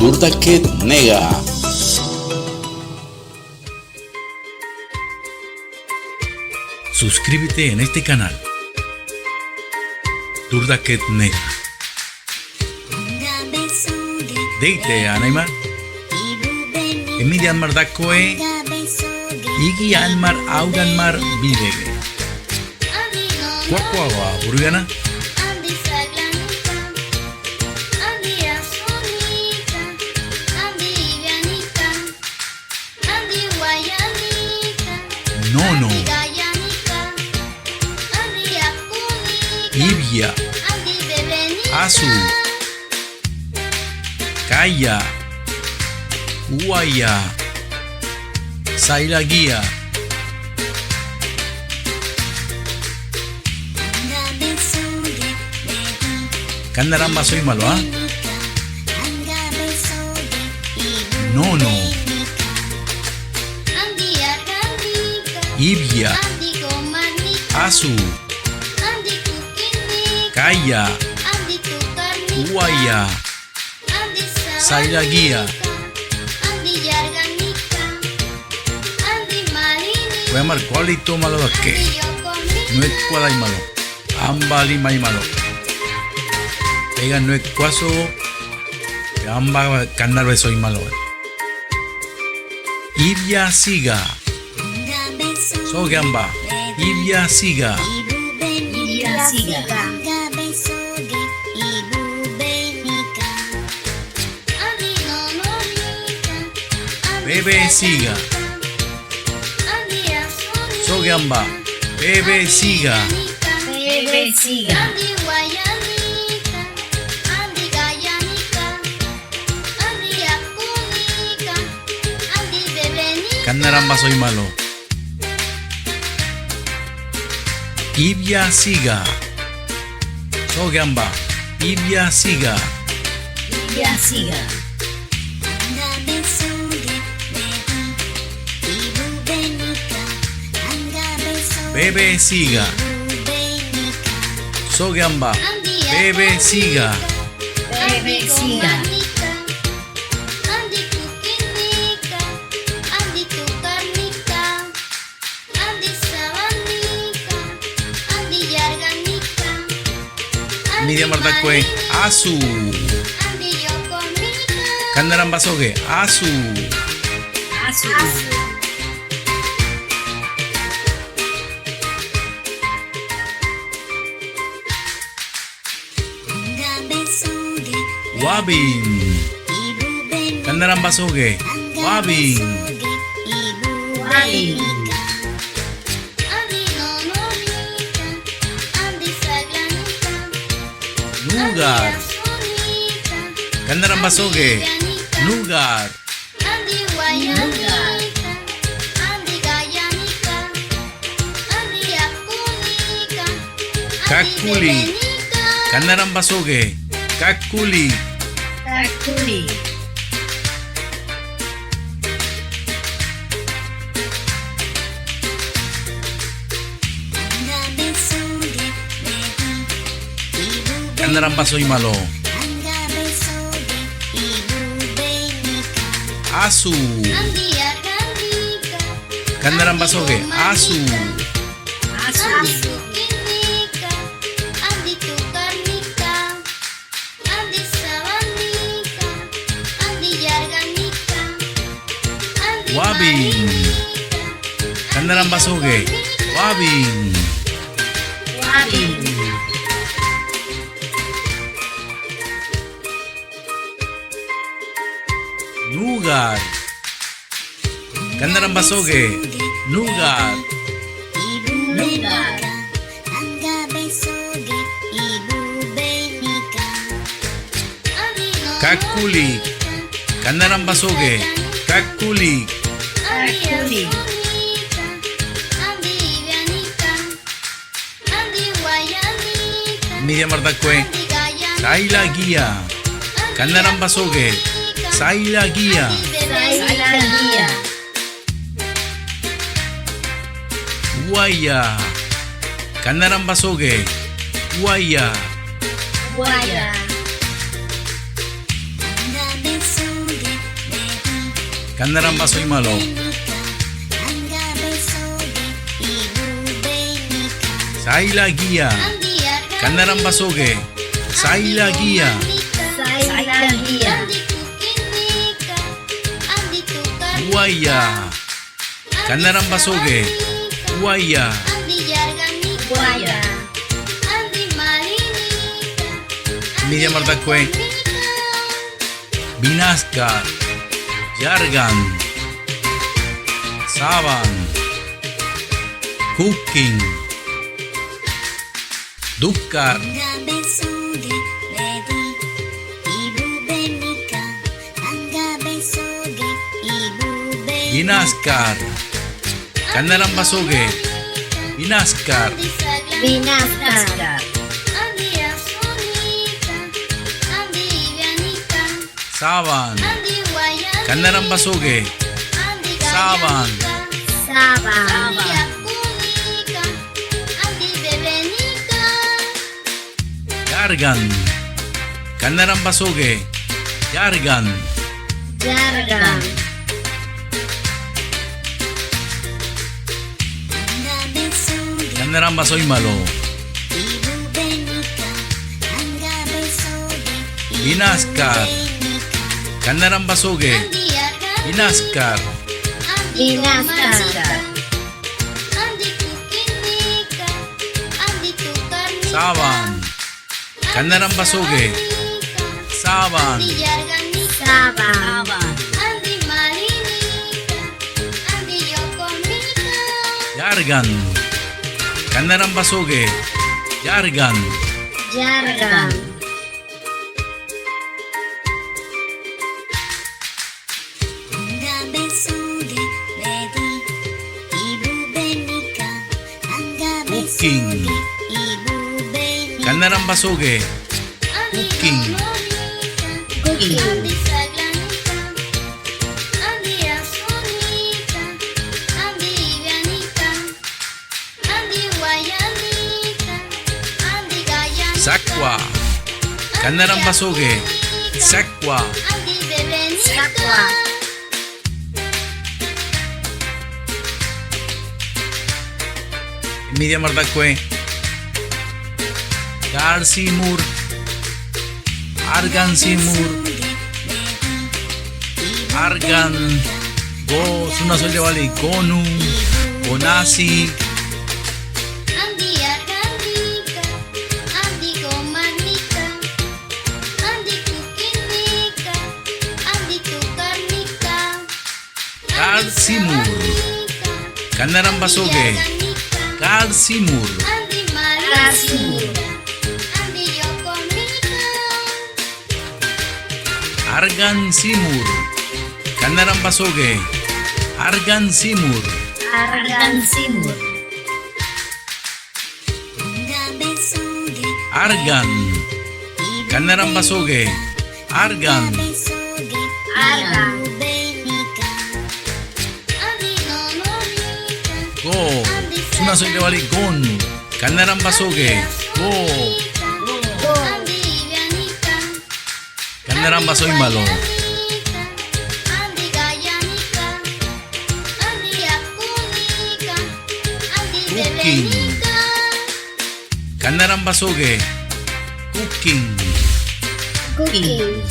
Turdaket Nega. Suscríbete en este canal. Turdaket Nega. Deite Anaimar. Emilian Mardakoe. Igi Almar Auganmar Videge. Cuacuagua Burgana. Nono. Ibia. Asu. Kaya. Uaya. Sailagia. Kandaramba soy malo, ¿ah? Nono. Ibia. Asu. Kaya. Uaya. Sailagia. Voy a llamar cualito malo que no es cuadra y malo. Ambali mai malo. Ega no es cuaso. Amba canar soy malo. Ibia siga. So gamba. Ibia siga. Ibia siga. Bebe siga. So gamba. Bebe siga. Bebe siga. Kanaramba soy malo. Ibia siga. So gamba. Ibia siga. Ibia siga. Bebe siga. So gamba. Bebe siga. Bebe siga. Miriam Mardakoe. Asu. Kandaramba soge. Asu. Asu. Wabin. Kandaramba soge. Wabin. Wabin. Nugar. Kandaramba soge. Nugar. Nugar. Kakuli. Kandaramba soge. Kakuli. Kakuli. Kandaramba soy malo. Asu. Kandaramba soge. Asu. Asu. Wabin. Kandaramba soge. Wabin. Wabin. Nugar. Kandaramba soge. Nugar. Nugar. Kakuli. Kandaramba soge. Kakuli. Kakuli. Miriam Mardakoe. Sailagia. Kandaramba soge. Sailagia. Sailagia. Uaya. Kandaramba soge. Uaya. Uaya. Kannaran basoy malo. Saila Gia. Kannaran basoge. Saila Gia. Sailagia. Uaya. Kannaran basoge. Uaya. Guaya. Media Mardakwe. Binaskar. Jargan. Saban. Cooking. Dukkar. Binaskar. Kannaran basoge. Binaskar. Binaskar. Saban. Kannaran basoge. Saban. Saban. Jargan. Kannaran basoge. Jargan. Jargan. Kannaran basoy malo. Binaskar. Kannaran basoge. Binaskar. Binaskar. Saban. Kannaran basoge. Saban. Saban. Jargan. Kannaran basoge. Jargan. Jargan. Cooking. Kannaran basoge. Cooking. Cooking. Sakwa. Kannaran basoge. Sakwa. Sakwa. Media Mardakwe. Garsimur. Argan Simur. Argan. Go. Suna solde wali. Gonu. Gonasi. Garsimur. Kannaran basoge. Garsimur. Garsimur. Argan Simur. Kannaran basoge. Argan Simur. Argan Simur. Argan. Kannaran basoge. Argan. Argan. Go. Suna solde wali. Gon. Kannaran basoge. Go. Go. Kannaran basoy malo. Cooking. Kannaran basoge. Cooking. Cooking.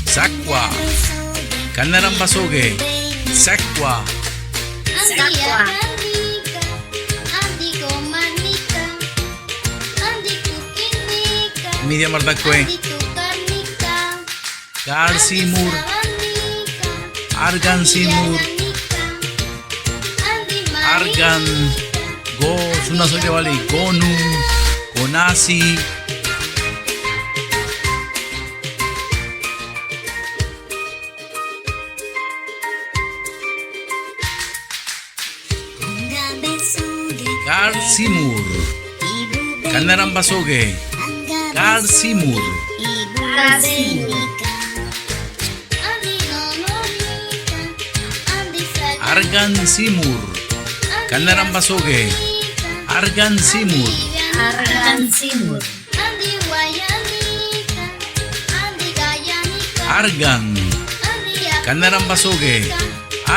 Sakwa. Kannaran basoge. Sakwa. Sakwa. Media Mardakwe. Garsimur. Argan Simur. Argan. Go. Suna solde wali. Gonu. Gonasi. Garsimur. Kannaran basoge. Garsimur. Garsimur. Argan Simur. Kannaran basoge. Argan Simur. Argan Simur. Andi Guayanica, Andi Gayanica, Argan. Andi Kannaran Basoge.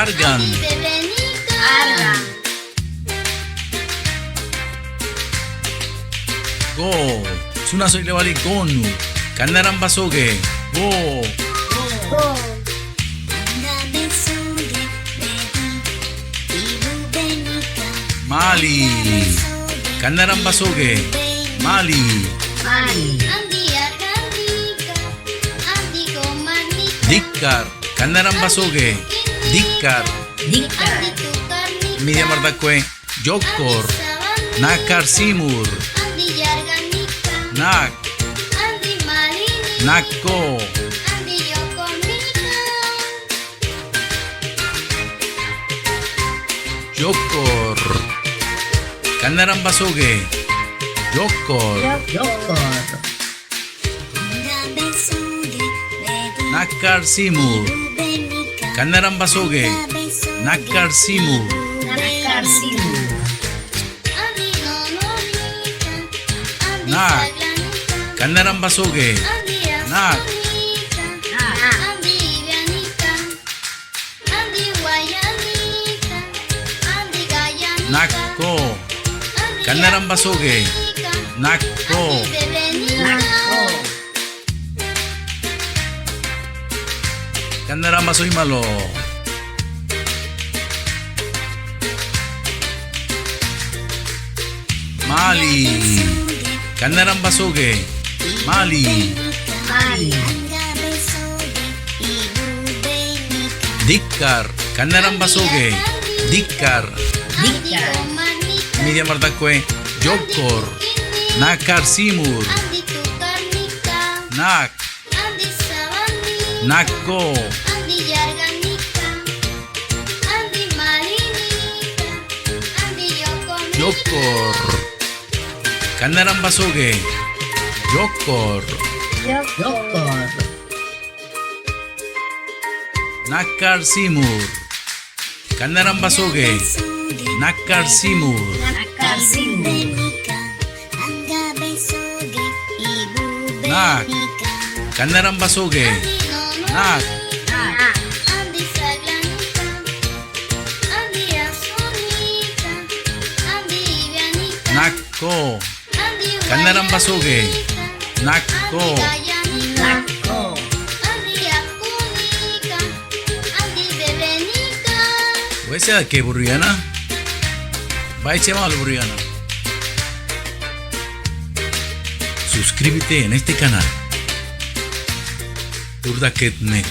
Argan. Andi Bebenica, Argan. Go. Suna soy levali gonu. Kannaran Basoge. Go. Go. Mali. Kannaran Basoge. Mali. Mali. Andi Arganica, Andi Gomanica, Dikkar. Kannaran Basoge. Dikkar. Dikar. Andi Tukarnica, Media Mardakwe. Jokor. Sabanica, Nakar Simur. Andi Yarganica, Nak. Andi Marini, Nako. Andi Yokonica, Jokor. Kannaran Basoge. Jokor. Yokor. Nakar Simur. Kannaran Basoge. Nakar Simur. Nakar Simur. Andi Nononica, Andi Nak. Saglanica, Kannaran Basoge. Andi Nak. Azunica, Nak. Andi Vianica, Andi Guayanica, Andi Gayanica, Nako. Andi Kannaran Basoge. Azunica, Nako. Andi Bebenica, Nako. Kannaran Basoy Malo. Mali. Kannaran Basoge. Mali. Mali. Dikkar. Kannaran Basoge. Dikkar. Andi Dikar. Gomanica, Media Mardakwe. Jokor. Nakar Simur. Andi Tukarnica, Nak. Andi Sabanica, Nako. Andi Yarganica, Andi Marinica, Andi Yokonica, Jokor. Kannaran Basoge. Jokor. Yokor. Nakar Simur. Kannaran Basoge. Nakar Simur. Nakar Simur. Nak. Kannaran Basoge. Nak. Nak. Andi Saglanica, Andi Azunica, Andi Vianica, Nako. Andi Kannaran Basoge. Nako. Andi Gayanica, Nako. Andi Acunica, Andi Bebenica. ¿Ese de qué, Burriana? Va a echar mal, Burriana. Suscríbete en este canal. Urda Ketnek.